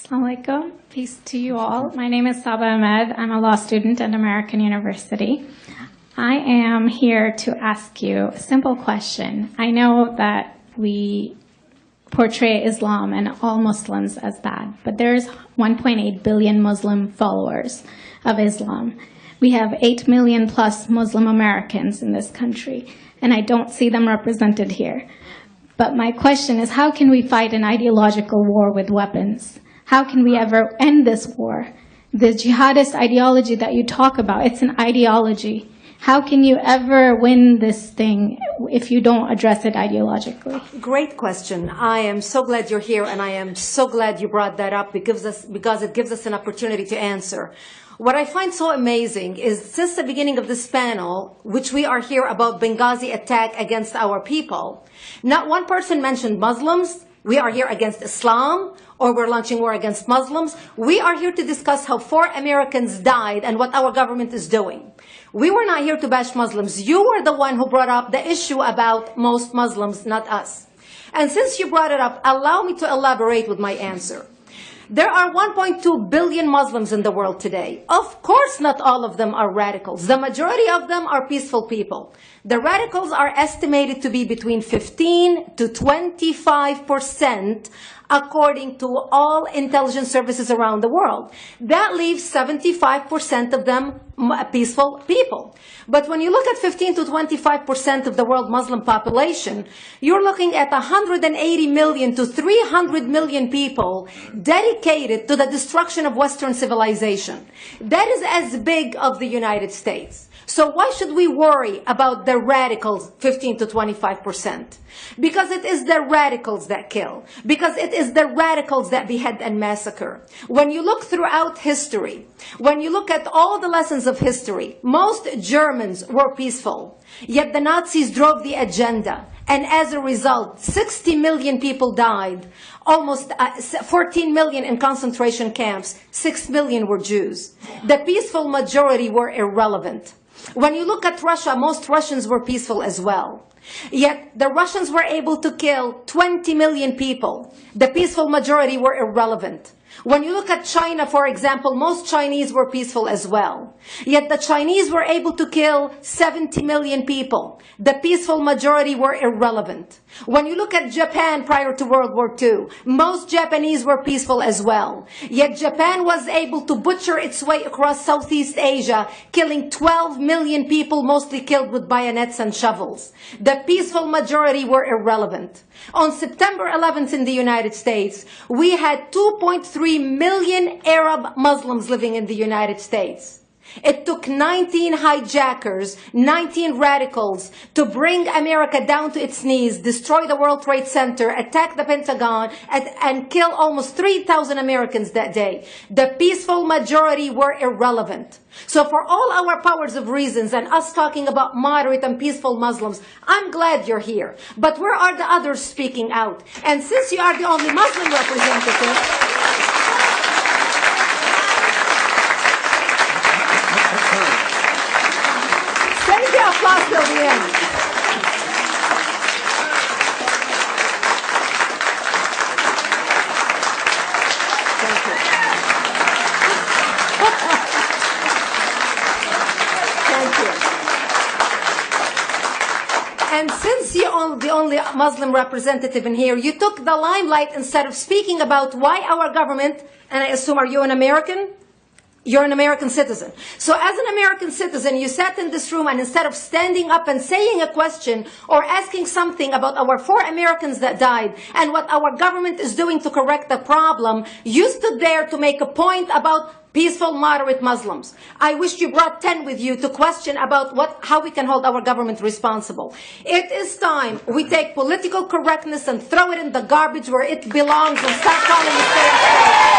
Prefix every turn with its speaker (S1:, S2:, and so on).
S1: Assalamu alaikum. Peace to you all. My name is Saba Ahmed. I'm a law student at American University. I am here to ask you a simple question. I know that we portray Islam and all Muslims as bad, but there's 1.8 billion Muslim followers of Islam. We have 8 million plus Muslim Americans in this country, and I don't see them represented here. But my question is, how can we fight an ideological war with weapons? How can we ever end this war? The jihadist ideology that you talk about, it's an ideology. How can you ever win this thing if you don't address it ideologically?
S2: Great question. I am so glad you're here, and I am so glad you brought that up because it gives us an opportunity to answer. What I find so amazing is since the beginning of this panel, which we are here about Benghazi attack against our people, not one person mentioned Muslims. We are here against Islam, or we're launching war against Muslims. We are here to discuss how 4 Americans died and what our government is doing. We were not here to bash Muslims. You were the one who brought up the issue about most Muslims, not us. And since you brought it up, allow me to elaborate with my answer. There are 1.2 billion Muslims in the world today. Of course, not all of them are radicals. The majority of them are peaceful people. The radicals are estimated to be between 15 to 25%, according to all intelligence services around the world. That leaves 75% of them peaceful people. But when you look at 15 to 25% of the world Muslim population, you're looking at 180 million to 300 million people dedicated to the destruction of Western civilization. That is as big of the United States. So why should we worry about the radicals, 15 to 25%? Because it is the radicals that kill. Because it is the radicals that behead and massacre. When you look throughout history, when you look at all the lessons of history, most Germans were peaceful. Yet the Nazis drove the agenda. And as a result, 60 million people died. Almost 14 million in concentration camps. 6 million were Jews. The peaceful majority were irrelevant. When you look at Russia, most Russians were peaceful as well. Yet the Russians were able to kill 20 million people. The peaceful majority were irrelevant. When you look at China, for example, most Chinese were peaceful as well. Yet the Chinese were able to kill 70 million people. The peaceful majority were irrelevant. When you look at Japan prior to World War II, most Japanese were peaceful as well. Yet Japan was able to butcher its way across Southeast Asia, killing 12 million people, mostly killed with bayonets and shovels. The peaceful majority were irrelevant. On September 11th in the United States, we had 2.3 million Arab Muslims living in the United States. It took 19 hijackers, 19 radicals to bring America down to its knees, destroy the World Trade Center, attack the Pentagon, and kill almost 3,000 Americans that day. The peaceful majority were irrelevant. So for all our powers of reasons and us talking about moderate and peaceful Muslims, I'm glad you're here. But where are the others speaking out? And since you are the only Muslim representative, save the applause till the end. Thank you. Thank you. And since you're the only Muslim representative in here, you took the limelight instead of speaking about why our government, and I assume, are you an American? You're an American citizen. So as an American citizen, you sat in this room and instead of standing up and saying a question or asking something about our 4 Americans that died and what our government is doing to correct the problem, you stood there to make a point about peaceful, moderate Muslims. I wish you brought 10 with you to question about how we can hold our government responsible. It is time we take political correctness and throw it in the garbage where it belongs and start calling it fair.